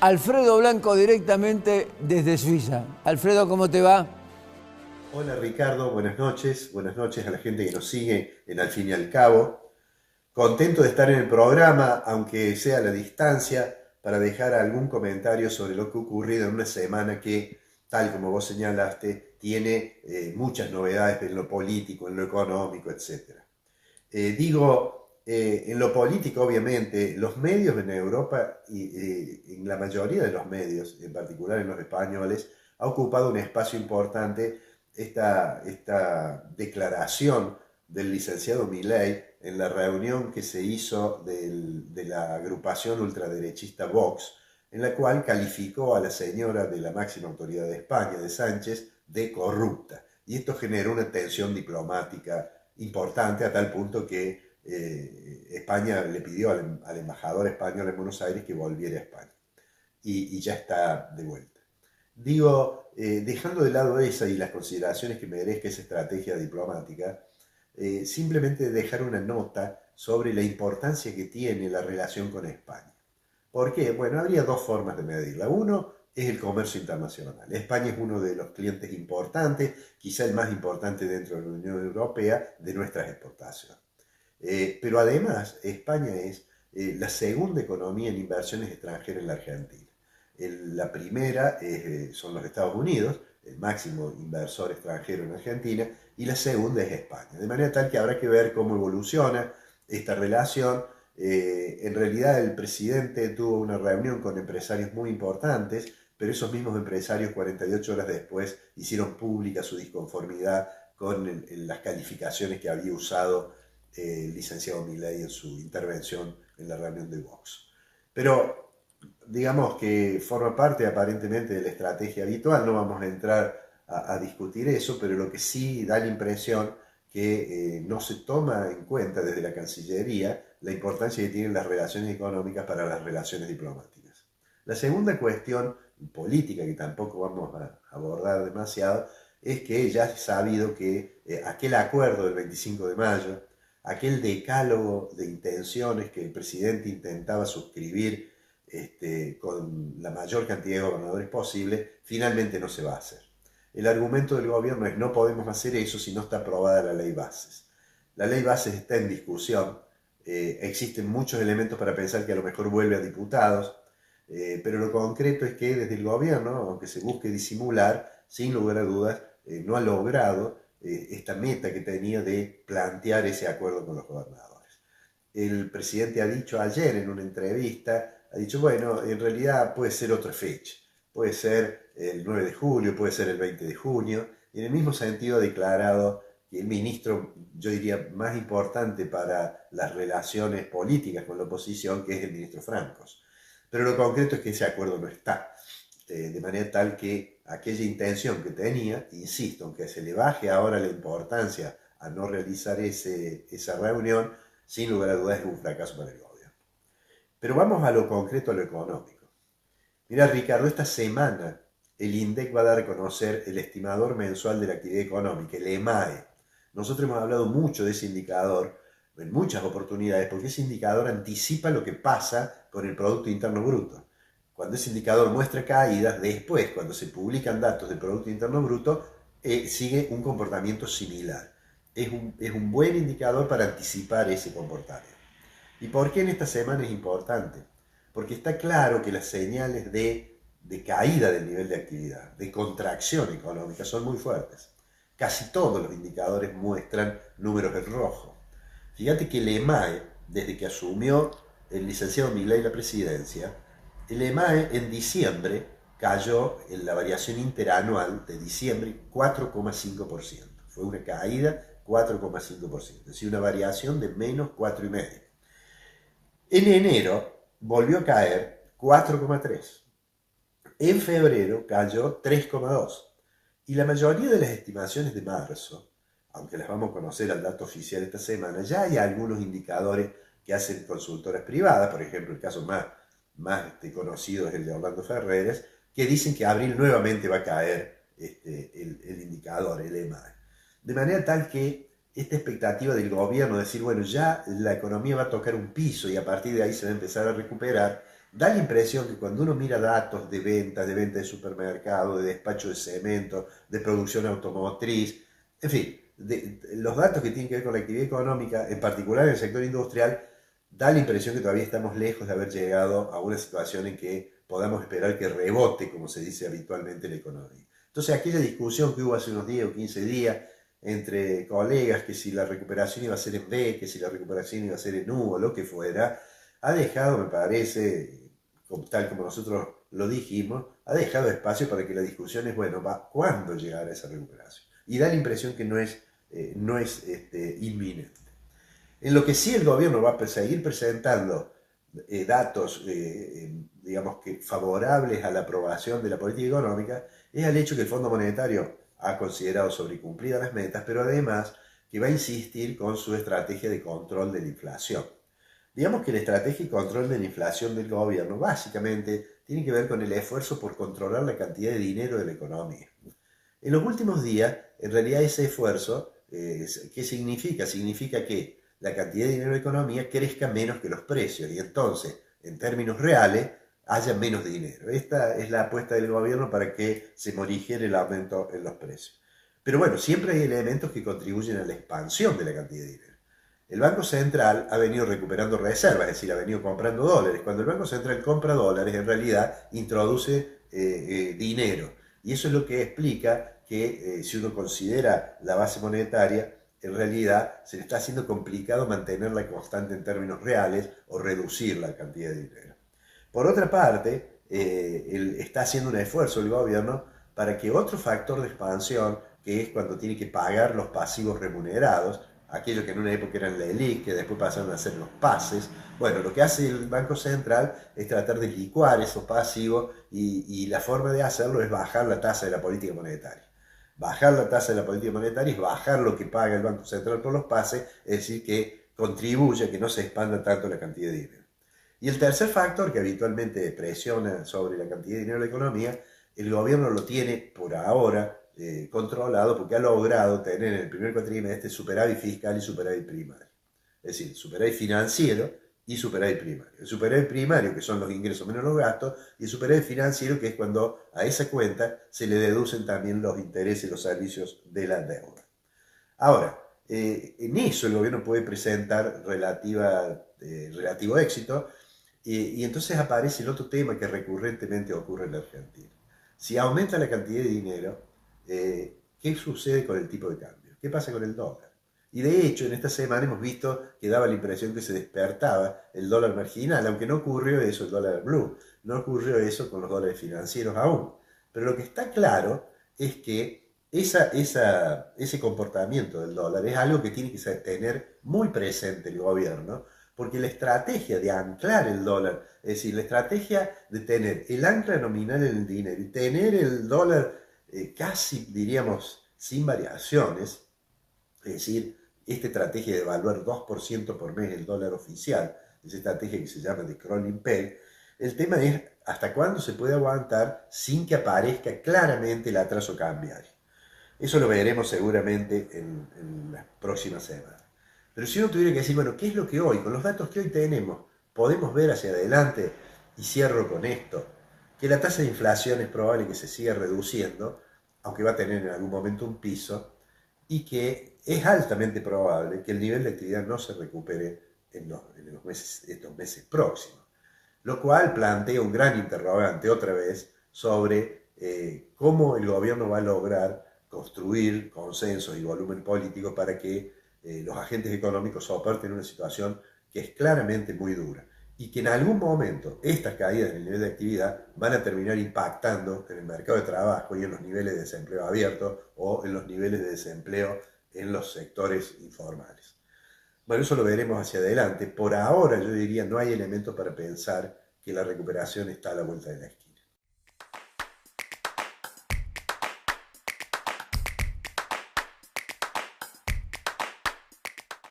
Alfredo Blanco directamente desde Suiza. Alfredo, ¿cómo te va? Hola Ricardo, buenas noches a la gente que nos sigue en Al fin y al cabo. Contento de estar en el programa, aunque sea a la distancia, para dejar algún comentario sobre lo que ha ocurrido en una semana que, tal como vos señalaste, tiene muchas novedades en lo político, en lo económico, etc. En lo político, obviamente, los medios en Europa y en la mayoría de los medios, en particular en los españoles, ha ocupado un espacio importante esta declaración del licenciado Milei en la reunión que se hizo de la agrupación ultraderechista Vox, en la cual calificó a la señora de la máxima autoridad de España, de Sánchez, de corrupta. Y esto generó una tensión diplomática importante a tal punto que España le pidió al embajador español en Buenos Aires que volviera a España y ya está de vuelta. Dejando de lado esa y las consideraciones que merezca esa estrategia diplomática, simplemente dejar una nota sobre la importancia que tiene la relación con España. ¿Por qué? Bueno, habría dos formas de medirla. Uno es el comercio internacional. España es uno de los clientes importantes, quizá el más importante dentro de la Unión Europea, de nuestras exportaciones. Pero además, España es la segunda economía en inversiones extranjeras en la Argentina. La primera son los Estados Unidos, el máximo inversor extranjero en Argentina, y la segunda es España. De manera tal que habrá que ver cómo evoluciona esta relación. En realidad el presidente tuvo una reunión con empresarios muy importantes, pero esos mismos empresarios 48 horas después hicieron pública su disconformidad con las calificaciones que había usado el licenciado Milei en su intervención en la reunión de Vox. Pero digamos que forma parte aparentemente de la estrategia habitual, no vamos a entrar a discutir eso, pero lo que sí da la impresión que no se toma en cuenta desde la Cancillería la importancia que tienen las relaciones económicas para las relaciones diplomáticas. La segunda cuestión política, que tampoco vamos a abordar demasiado, es que ya es sabido que aquel acuerdo del 25 de mayo, aquel decálogo de intenciones que el presidente intentaba suscribir con la mayor cantidad de gobernadores posible, finalmente no se va a hacer. El argumento del gobierno es no podemos hacer eso si no está aprobada la ley bases. La ley bases está en discusión, existen muchos elementos para pensar que a lo mejor vuelve a diputados, pero lo concreto es que desde el gobierno, aunque se busque disimular, sin lugar a dudas, no ha logrado esta meta que tenía de plantear ese acuerdo con los gobernadores. El presidente ha dicho ayer en una entrevista, ha dicho, bueno, en realidad puede ser otra fecha, puede ser el 9 de julio, puede ser el 20 de junio, y en el mismo sentido ha declarado que el ministro, yo diría, más importante para las relaciones políticas con la oposición, que es el ministro Francos. Pero lo concreto es que ese acuerdo no está, de manera tal que aquella intención que tenía, insisto, aunque se le baje ahora la importancia a no realizar esa reunión, sin lugar a dudas es un fracaso para el gobierno. Pero vamos a lo concreto, a lo económico. Mira, Ricardo, esta semana el INDEC va a dar a conocer el estimador mensual de la actividad económica, el EMAE. Nosotros hemos hablado mucho de ese indicador en muchas oportunidades, porque ese indicador anticipa lo que pasa con el Producto Interno Bruto. Cuando ese indicador muestra caídas, después, cuando se publican datos del Producto Interno Bruto, sigue un comportamiento similar. Es un buen indicador para anticipar ese comportamiento. ¿Y por qué en esta semana es importante? Porque está claro que las señales de caída del nivel de actividad, de contracción económica, son muy fuertes. Casi todos los indicadores muestran números en rojo. Fíjate que el EMAE, desde que asumió el licenciado Milei la presidencia, el EMAE en diciembre cayó en la variación interanual de diciembre 4,5%. Fue una caída 4,5%, es decir, una variación de menos 4,5%. En enero volvió a caer 4,3%. En febrero cayó 3,2%. Y la mayoría de las estimaciones de marzo, aunque las vamos a conocer al dato oficial esta semana, ya hay algunos indicadores que hacen consultoras privadas, por ejemplo, el caso más conocido es el de Orlando Ferreres, que dicen que abril nuevamente va a caer el indicador, el EMA. De manera tal que esta expectativa del gobierno de decir, bueno, ya la economía va a tocar un piso y a partir de ahí se va a empezar a recuperar, Da la impresión que cuando uno mira datos de ventas de supermercado, de despacho de cemento, de producción automotriz, en fin, los datos que tienen que ver con la actividad económica, en particular en el sector industrial, da la impresión que todavía estamos lejos de haber llegado a una situación en que podamos esperar que rebote, como se dice habitualmente, la economía. Entonces, aquella discusión que hubo hace unos 10 o 15 días entre colegas, que si la recuperación iba a ser en V, que si la recuperación iba a ser en U o lo que fuera, ha dejado, me parece, tal como nosotros lo dijimos, ha dejado espacio para que la discusión es, bueno, ¿cuándo llegará esa recuperación? Y da la impresión que no es inminente. En lo que sí el gobierno va a seguir presentando datos, digamos que favorables a la aprobación de la política económica, es el hecho que el Fondo Monetario ha considerado sobrecumplidas las metas, pero además que va a insistir con su estrategia de control de la inflación. Digamos que la estrategia de control de la inflación del gobierno básicamente tiene que ver con el esfuerzo por controlar la cantidad de dinero de la economía. En los últimos días, en realidad ese esfuerzo, ¿qué significa? Significa que la cantidad de dinero de la economía crezca menos que los precios y entonces, en términos reales, haya menos dinero. Esta es la apuesta del gobierno para que se morigere el aumento en los precios. Pero bueno, siempre hay elementos que contribuyen a la expansión de la cantidad de dinero. El Banco Central ha venido recuperando reservas, es decir, ha venido comprando dólares. Cuando el Banco Central compra dólares, en realidad introduce dinero. Y eso es lo que explica que si uno considera la base monetaria, en realidad se le está haciendo complicado mantenerla constante en términos reales o reducir la cantidad de dinero. Por otra parte, está haciendo un esfuerzo el gobierno para que otro factor de expansión, que es cuando tiene que pagar los pasivos remunerados, aquello que en una época eran la ELIC, que después pasaron a ser los pases. Bueno, lo que hace el Banco Central es tratar de licuar esos pasivos y la forma de hacerlo es bajar la tasa de la política monetaria. Bajar la tasa de la política monetaria es bajar lo que paga el Banco Central por los pases, es decir, que contribuye a que no se expanda tanto la cantidad de dinero. Y el tercer factor que habitualmente presiona sobre la cantidad de dinero de la economía, el gobierno lo tiene por ahora controlado porque ha logrado tener en el primer cuatrimestre superávit fiscal y superávit primario. Es decir, superávit financiero y superávit primario. El superávit primario, que son los ingresos menos los gastos, y el superávit financiero, que es cuando a esa cuenta se le deducen también los intereses y los servicios de la deuda. Ahora, en eso el gobierno puede presentar relativo éxito, y entonces aparece el otro tema que recurrentemente ocurre en la Argentina. Si aumenta la cantidad de dinero, ¿qué sucede con el tipo de cambio? ¿Qué pasa con el dólar? Y de hecho, en esta semana hemos visto que daba la impresión que se despertaba el dólar marginal, aunque no ocurrió eso, el dólar blue, no ocurrió eso con los dólares financieros aún. Pero lo que está claro es que ese comportamiento del dólar es algo que tiene que tener muy presente el gobierno, porque la estrategia de anclar el dólar, es decir, la estrategia de tener el ancla nominal en el dinero y tener el dólar casi, diríamos, sin variaciones, es decir, esta estrategia de evaluar 2% por mes el dólar oficial, esa estrategia que se llama de crawling peg, el tema es hasta cuándo se puede aguantar sin que aparezca claramente el atraso cambiario. Eso lo veremos seguramente en las próximas semanas. Pero si uno tuviera que decir, bueno, ¿qué es lo que hoy, con los datos que hoy tenemos, podemos ver hacia adelante? Y cierro con esto, que la tasa de inflación es probable que se siga reduciendo, aunque va a tener en algún momento un piso, y que es altamente probable que el nivel de actividad no se recupere en estos meses próximos. Lo cual plantea un gran interrogante otra vez sobre cómo el gobierno va a lograr construir consensos y volumen político para que los agentes económicos soporten una situación que es claramente muy dura y que en algún momento estas caídas en el nivel de actividad van a terminar impactando en el mercado de trabajo y en los niveles de desempleo abierto o en los niveles de desempleo en los sectores informales. Bueno, eso lo veremos hacia adelante. Por ahora yo diría no hay elementos para pensar que la recuperación está a la vuelta de la esquina.